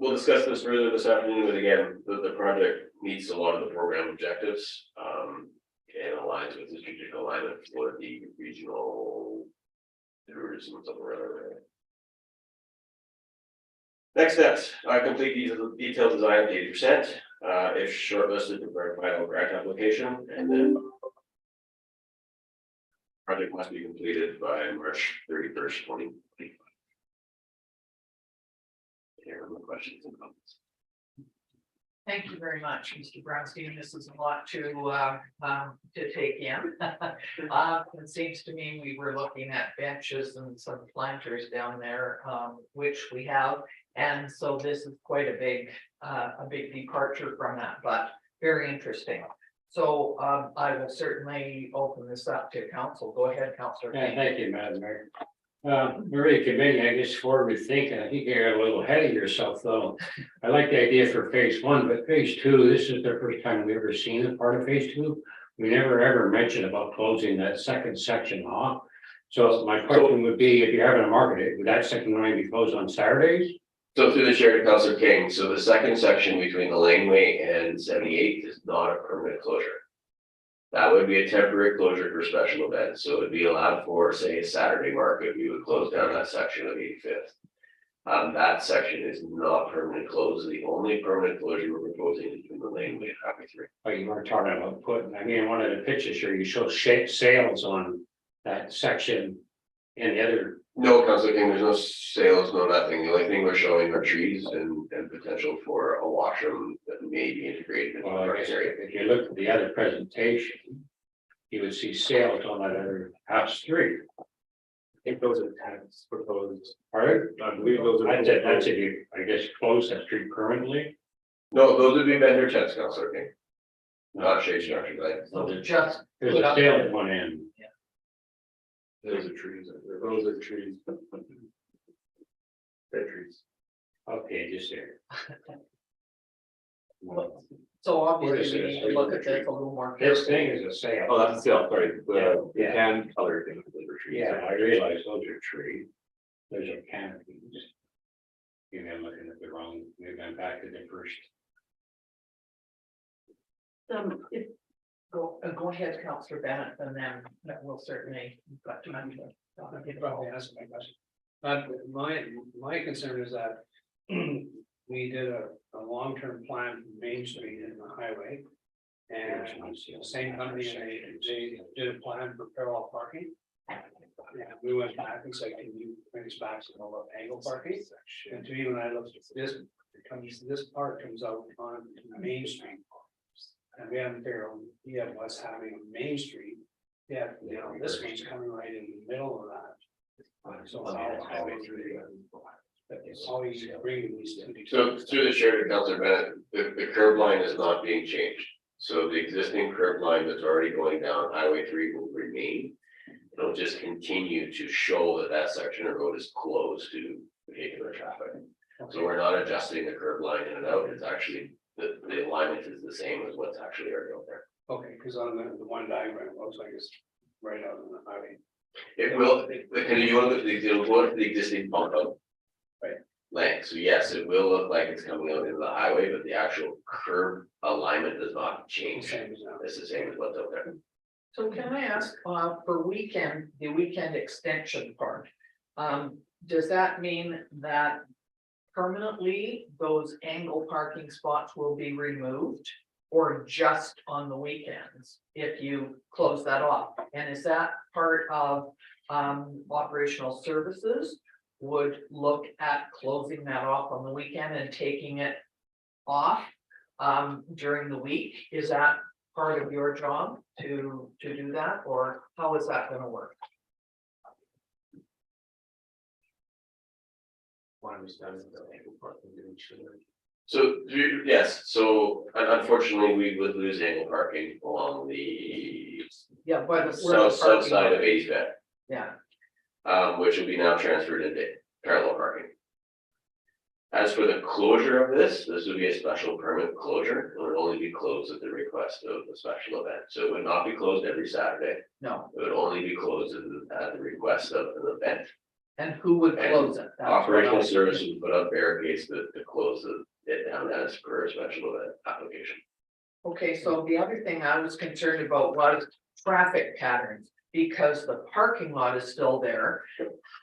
we'll discuss this further this afternoon, but again, the project meets a lot of the program objectives. And aligns with the strategic alignment for the regional tourism, something or other. Next steps, complete detailed design to 80%, if shortlisted, prepare a final grant application, and then project must be completed by March 31st, 2025. Here are my questions and comments. Thank you very much, Mr. Brownstein. This is a lot to take in. It seems to me we were looking at benches and some planters down there, which we have. And so this is quite a big departure from that, but very interesting. So I will certainly open this up to council. Go ahead, Councillor. Yeah, thank you, Madam Mayor. Marie Committee, I guess forward thinking, I think you got a little ahead of yourself, though. I like the idea for phase one, but phase two, this is the first time we've ever seen a part of phase two. We never ever mentioned about closing that second section off. So my question would be, if you're having to market it, would that second line be closed on Saturdays? So through the chair to Councillor King, so the second section between the laneway and 78 is not a permanent closure. That would be a temporary closure for special events, so it'd be allowed for, say, a Saturday market, we would close down that section of 85th. That section is not permanent closed, the only permanent closure we're proposing is between the laneway and Highway 3. But you weren't talking about putting, I mean, one of the pictures here, you show sales on that section and the other. No, Councillor King, there's no sales, no nothing, the only thing we're showing are trees and potential for a washroom that may be integrated into the Well, I parking guess area. if you look at the other presentation, you would see sales on that other house street. I think those are tenants proposed. Pardon? I believe those are. That's if you, I guess, close that street permanently. No, those would be vendor tents, Councillor King. Not shade structure, right? So just There's put a up- sale at one end. Those are trees. Those are trees. Dead trees. Okay, just there. So What is obviously we it? need to look at this a little more. This carefully. thing is a sale. Oh, that's a sale, sorry, the Yeah. tan color thing. Those are trees. Yeah, I realize those are trees. Those are canopies. Maybe I'm looking at the wrong, maybe I'm back to the first. If Go ahead, Councillor Bennett, and then that will certainly, you've got time to. You probably answered my question. My concern is that we did a long-term plan for Main Street and the highway. And the same company, they did a plan for parallel parking. Yeah, we went back and said, can you bring us back to the angle parking? And to me, when I looked at this, this part comes out on Main Street. And we haven't figured out, what's happening on Main Street. Yeah, this one's coming right in the middle of that. So how you bring these two. So through the chair to Councillor Bennett, the curb line is not being changed. So the existing curb line that's already going down Highway 3 will remain. It'll just continue to show that section of road is closed to vehicular traffic. So we're not adjusting the curb line in and out, it's actually, the alignment is the same as what's actually already out there. Okay, because on the one diagram, it looks like it's right out on the highway. It will, you want to go to the existing bump out. Right. Length, so yes, it will look like it's coming out into the highway, but the actual curb alignment does not change. Same as now. It's the same as what's out there. So can I ask, for the weekend extension part, does that mean that permanently those angle parking spots will be removed? Or just on the weekends, if you close that off? And is that part of, operational services? Would look at closing that off on the weekend and taking it off, during the week? Is that part of your job to do that, or how is that gonna work? So, yes, so unfortunately, we would lose angle parking along the Yeah, by the. south side of 85th. Yeah, Which will be now transferred into parallel parking. As for the closure of this would be a special permit closure, it would only be closed at the request of the special event, so it would not be closed every Saturday. no, It would only be closed at the request of an event. And who would close it? That's what Operational I'm- services put up barricades to close it down as per a special event application. Okay, so the other thing I was concerned about was traffic patterns, because the parking lot is still there.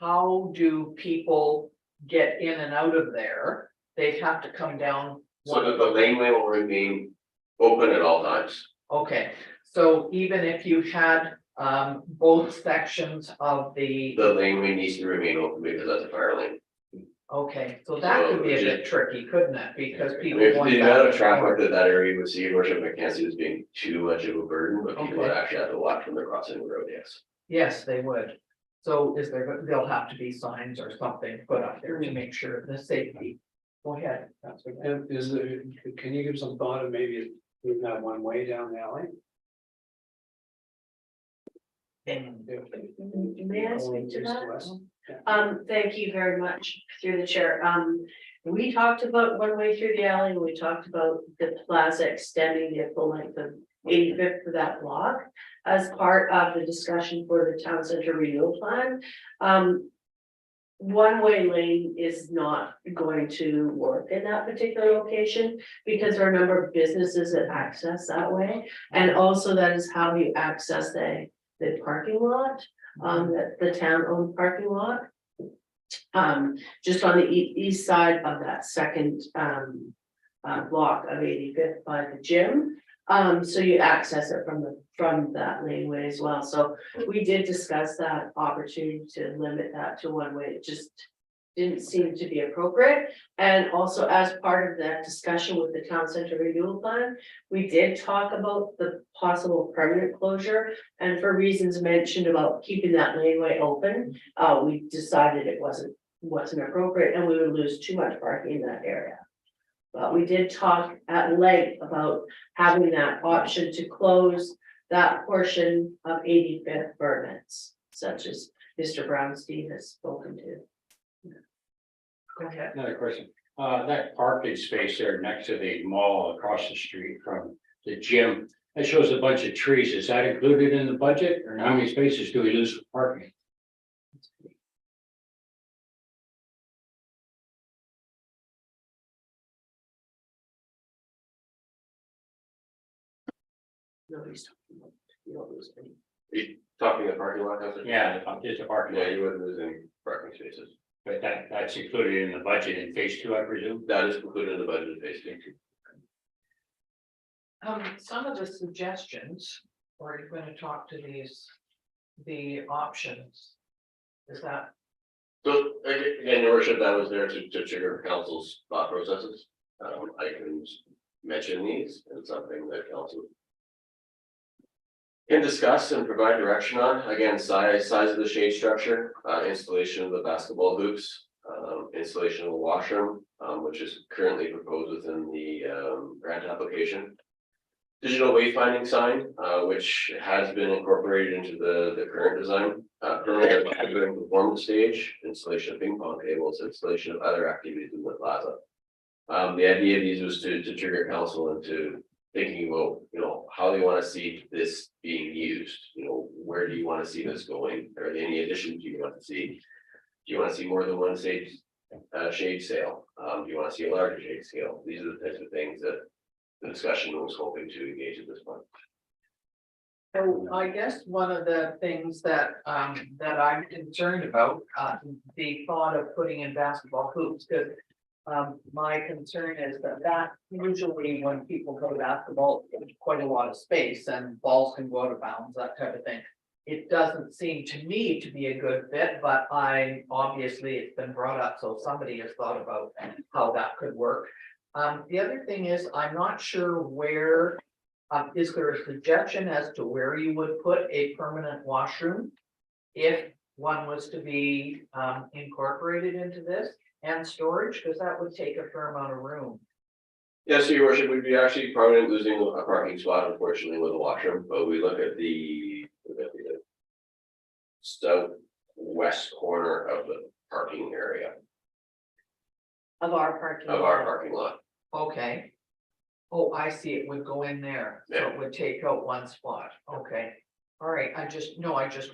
How do people get in and out of there? They'd have to come down. So that the laneway will remain open at all times. Okay, so even if you had both sections of the, The laneway needs to remain open because that's a fire lane. okay, so that could be a bit tricky, couldn't it? Because I people. mean, going the back amount of and traffic forth. that area would see, your worship, I can't see this being too much of a burden, but people would Okay. actually have to watch when they're crossing the road, yes. Yes, they would. So is there, there'll have to be signs or something put up there to make sure the safety. Go ahead. That's what, and is there, can you give some thought of maybe doing that one way down the alley? May I speak to East that? west? Thank you very much through the chair. We talked about one way through the alley, and we talked about the plaza extending the full length of 85th for that block. As part of the discussion for the town center renewal plan. One-way lane is not going to work in that particular location because there are a number of businesses that access that way. And also that is how you access the parking lot, the town-owned parking lot. Just on the east side of that second block of 85th by the gym. So you access it from that laneway as well. So we did discuss that opportunity to limit that to one way. It just didn't seem to be appropriate. And also as part of that discussion with the town center renewal plan, we did talk about the possible permanent closure. And for reasons mentioned about keeping that laneway open, we decided it wasn't appropriate and we would lose too much parking in that area. But we did talk at length about having that option to close that portion of 85th Burnets, such as Mr. Brownstein has spoken to. Go ahead. Another question, that parking space there next to the mall across the street from the gym, that shows a bunch of trees, is that included in the budget, or how many spaces do we lose for parking? Nobody's talking about, you don't lose any. Are you talking the parking lot? Counselor? Yeah, just a parking Yeah, lot, you wouldn't lose any parking spaces. but that's included in the budget in phase 2, I presume? That is included in the budget phase 2. Some of the suggestions, or are you going to talk to the options? Is that, So again, your worship, that was there to trigger council's thought processes. I can mention these and something that council can discuss and provide direction on. Again, size of the shade structure, installation of the basketball hoops, installation of the washroom, which is currently proposed within the grant application. Digital wayfinding sign, which has been incorporated into the current design. Permanent performance stage, installation of ping pong tables, installation of other activities in the plaza. The idea of these was to trigger council into thinking about, how they want to see this being used. Where do you want to see this going? Are there any additions you want to see? Do you want to see more than one shade sale? Do you want to see a larger shade scale? These are the types of things that the discussion was hoping to engage at this point. so I guess one of the things that I'm concerned about, the thought of putting in basketball hoops, because my concern is that usually when people go to basketball, there's quite a lot of space and balls can go out of bounds, that type of thing. It doesn't seem to me to be a good fit, but obviously it's been brought up, so somebody has thought about how that could work. The other thing is, I'm not sure where, is there a suggestion as to where you would put a permanent washroom? If one was to be incorporated into this, and storage, because that would take a fair amount of room. Yes, your worship, we'd be actually probably losing a parking spot unfortunately with a washroom, but we look at the southwest corner of the parking area Of our parking. of our lot. parking lot. Okay. Oh, I see, it would go in there, so it would take out one spot, okay. All right, I just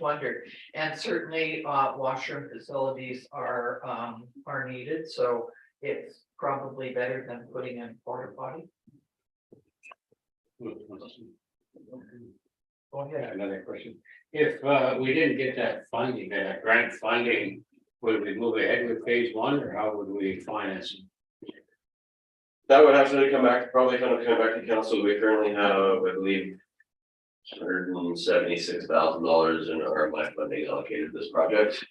wondered, and certainly, washroom facilities are needed, so it's probably better than putting in porta potty. Go Yeah, ahead. another question. If we didn't get that funding, that grant funding, would we move ahead with phase one or how would we finance it? That would have to probably come back to council. We currently have, I believe. $176,000 in our funding allocated to this project.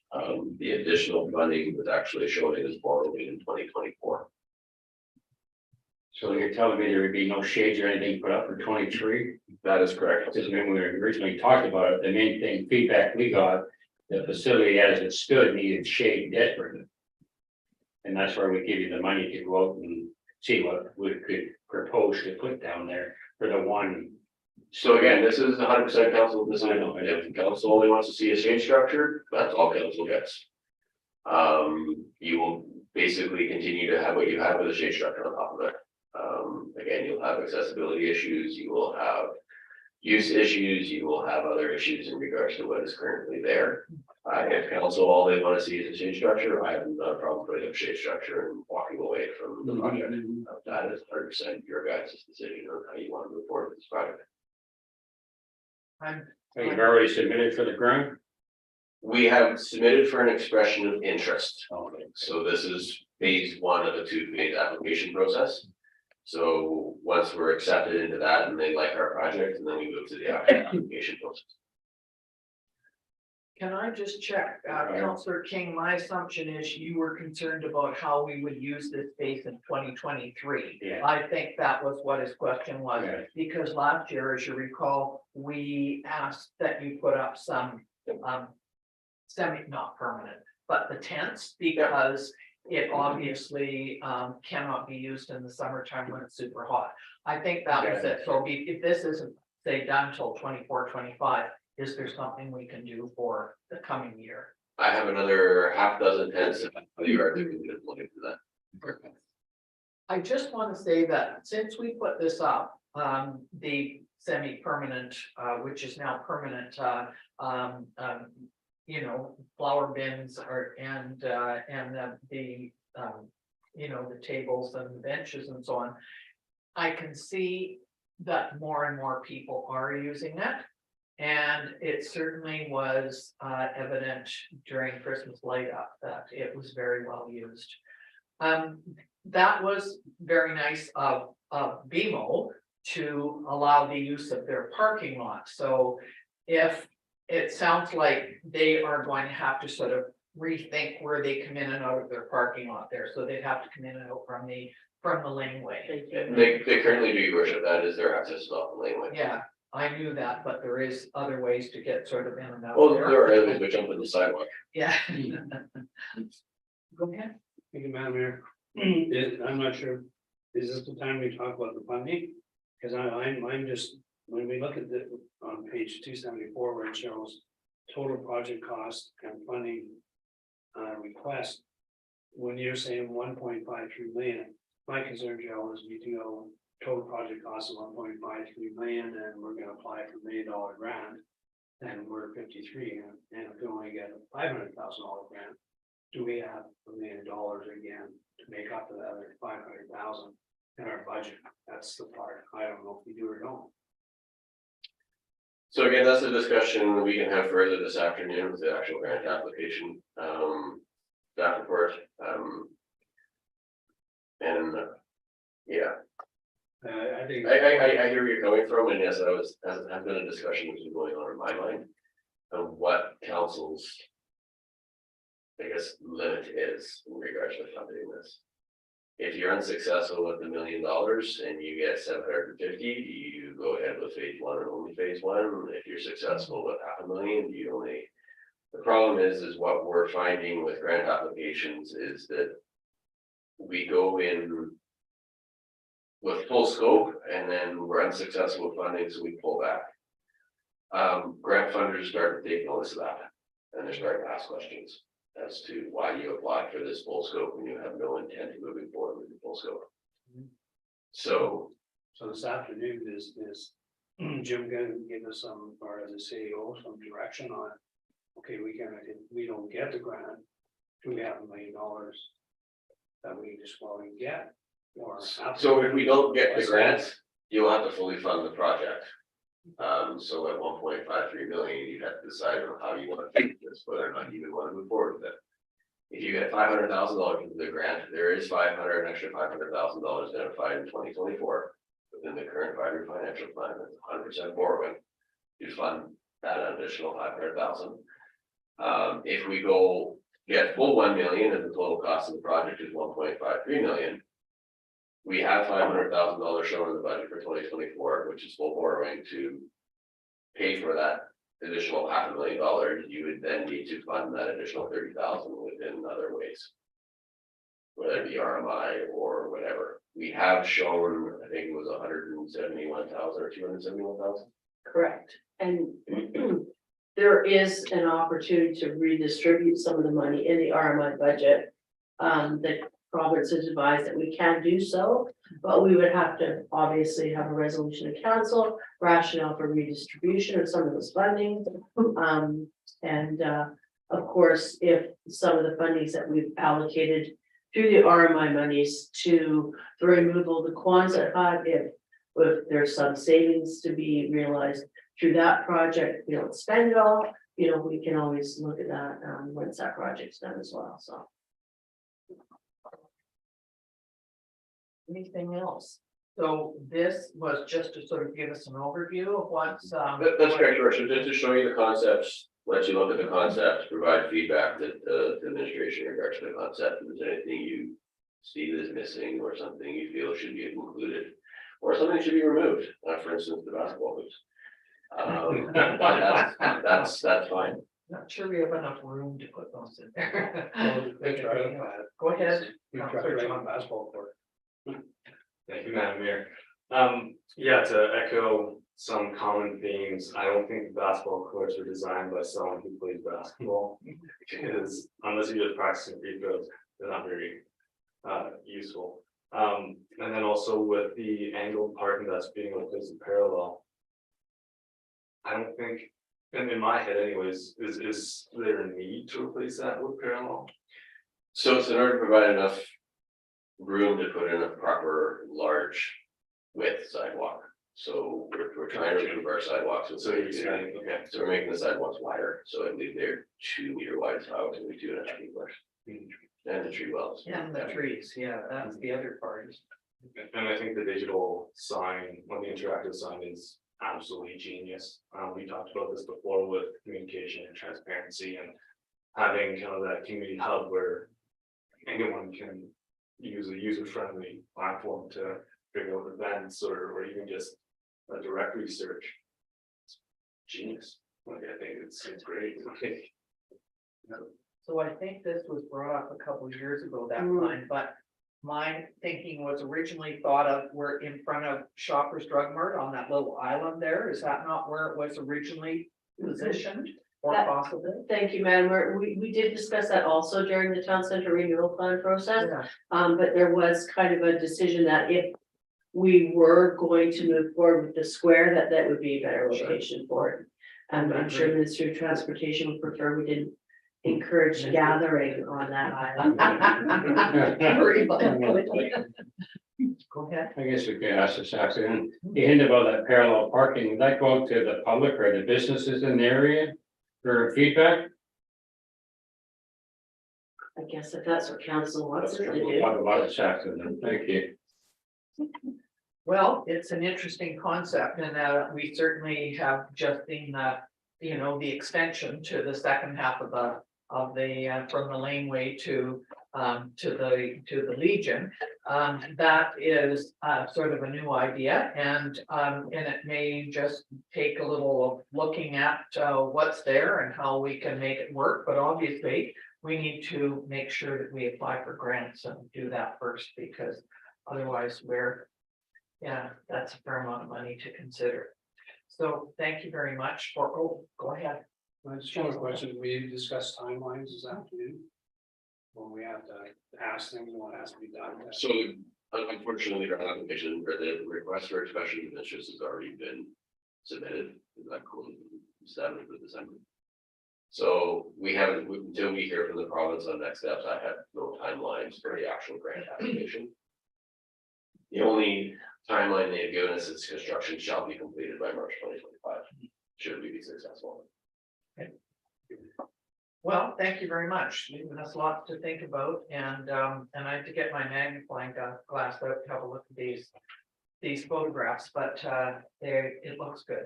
The additional funding was actually showing as borrowing in 2024. So you're telling me there would be no shades or anything put up for 23? That is correct. Because when we originally talked about it, the main thing feedback we got, the facility as it stood needed shade desperately. And that's where we give you the money to go out and see what we could propose to put down there for the one. So again, this is 100% council decision. If council only wants to see a shade structure, that's all council gets. You will basically continue to have what you have with a shade structure on top of it. Again, you'll have accessibility issues, you will have use issues, you will have other issues in regards to what is currently there. If council, all they want to see is a shade structure, I have no problem putting up shade structure and walking away from the project. That is 100% your guys' decision on how you want to move forward with this project. So you've already submitted for the grant? We have submitted for an expression of interest. Okay. So this is phase one of a two-phase application process. So once we're accepted into that and they like our project, and then we move to the actual application process. Can I just check, Councillor King, my assumption is you were concerned about how we would use this space in 2023. Yeah. I think that was what his question was, Yeah. because last year, as you recall, we asked that you put up some not permanent, but the tents, because it obviously cannot be used in the summertime when it's super hot. I think that was it. So if this isn't, say, done till 24, 25, is there something we can do for the coming year? I have another half dozen tents. You are looking for that. I just want to say that since we put this up, the semi-permanent, which is now permanent, flower bins and the tables and benches and so on. I can see that more and more people are using it. And it certainly was evident during Christmas light up that it was very well used. That was very nice of BMO to allow the use of their parking lot. So if it sounds like they are going to have to sort of rethink where they come in and out of their parking lot there. So they'd have to come in and out from the laneway. They currently do, your worship, that is their access off the laneway. Yeah, I knew that, but there is other ways to get sort of in and out. Well, there are others which jump in the sidewalk. Yeah. Go ahead. Thank you, Madam Mayor. I'm not sure, is this the time we talk about the funding? Because I'm just, when we look at the, on page 274, where it shows total project cost and funding request, when you're saying 1.53 million, my concern, Joe, is we do go total project cost of 1.53 million, and we're gonna apply for $1 million grant, and we're 53, and if we only get a $500,000 grant, do we have $1 million again to make up for the other 500,000 in our budget? That's the part I don't know if we do or don't. So again, that's a discussion we can have further this afternoon with the actual grant application, staff report, and yeah. I think. I hear where you're coming from, and yes, has been a discussion that's been going on in my mind of what council's, I guess, limit is in regards to funding this. If you're unsuccessful with $1 million and you get 750, you go ahead with phase one and only phase one. If you're successful with $500,000, you only. The problem is what we're finding with grant applications is that we go in with full scope and then we're unsuccessful with funding, so we pull back. Grant funders start to take notice of that, and they're starting to ask questions as to why you applied for this full scope when you have no intent of moving forward with the full scope. So So this afternoon is Jim can give us some, or as a CEO, some direction on, okay, we don't get the grant. Do we have $1 million that we just want to get? Or So if we don't get the grant, you'll have to fully fund the project. So at 1.53 million, you have to decide on how you want to do this, whether or not you even want to move forward with it. If you get $500,000 into the grant, there is an extra $500,000 identified in 2024 within the current 5-year financial plan, that's 100% borrowing to fund that additional 500,000. If we go get full 1 million and the total cost of the project is 1.53 million, we have $500,000 shown in the budget for 2024, which is full borrowing to pay for that additional $500,000. You would then need to fund that additional 30,000 within other ways, whether it be RMI or whatever. We have shown, I think it was 171,000 or 271,000. Correct, and there is an opportunity to redistribute some of the money in the RMI budget. The province has advised that we can do so, but we would have to obviously have a resolution of council, rationale for redistribution of some of those funding. Of course, if some of the fundings that we've allocated through the RMI monies to the removal of the Quonset hut, if there's some savings to be realized through that project, we don't spend it all, we can always look at that once that project's done as well, so. Anything else? So this was just to sort of give us an overview of what's. That's correct, George. So just to show you the concepts, let you look at the concepts, provide feedback that the administration in regards to the concept. If there's anything you see that is missing or something you feel should be included, or something should be removed, for instance, the basketball hoops. That's fine. Not sure we have enough room to put those in there. They try to, Go ahead. we try to run a basketball court. Thank you, Madam Mayor. Yeah, to echo some common themes, I don't think basketball courts are designed by someone who plays basketball. Because unless you're just practicing free throws, they're not very useful. And then also with the angled parking that's being replaced in parallel. I don't think, and in my head anyways, is there a need to replace that with parallel? So it's in order to provide enough room to put in a proper large width sidewalk. So we're trying to improve our sidewalks. So you're saying, okay. So we're making the sidewalks wider, so I believe they're 2 meter wide sidewalks, and we 2.5 feet wide. And the tree wells. And the trees, yeah, that's the other part. And I think the digital sign, or the interactive sign is absolutely genius. We talked about this before with communication and transparency and having kind of that community hub where anyone can use a user-friendly platform to figure out events or even just a directory search. It's genius. Like, I think it's great. Okay. So I think this was brought up a couple of years ago, that line, but my thinking was originally thought of, we're in front of Shoppers Drug Mart on that little island there. Is that not where it was originally positioned or That- possible? Thank you, Madam Mayor. We did discuss that also during the town center renewal plan process. Yeah. But there was kind of a decision that if we were going to move forward with the square, that would be a better Sure. location for it. And I'm sure Ministry of Transportation would prefer we didn't encourage gathering on that island. Very likely. Go ahead. I guess we could ask this afternoon, you hinted about that parallel parking, would that go out to the public or the businesses in the area for feedback? I guess if that's what council wants it to We'll do. talk about it this afternoon, thank you. Well, it's an interesting concept and we certainly have just seen the extension to the second half of the from the laneway to the Legion. That is sort of a new idea and it may just take a little of looking at what's there and how we can make it work, but obviously we need to make sure that we apply for grants and do that first, because otherwise that's a fair amount of money to consider. So thank you very much for, go ahead. I just have a question, we discussed timelines this afternoon. When we have to ask things, what has to be done. So unfortunately, our application or the request for expression of interest has already been submitted, like on 7th of December. So we haven't, until we hear from the province on next steps, I have no timelines for the actual grant application. The only timeline they've given us is construction shall be completed by March 2025, should we be successful. Well, thank you very much. You've given us lots to think about, and I had to get my magnifying glass out to have a look at these photographs, but it looks good.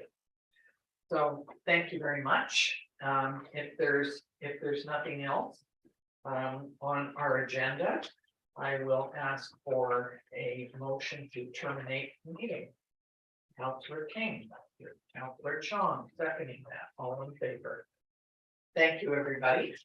So thank you very much. If there's nothing else on our agenda, I will ask for a motion to terminate the meeting. Councillor King, Councillor Chong, seconding that, all in favor. Thank you, everybody.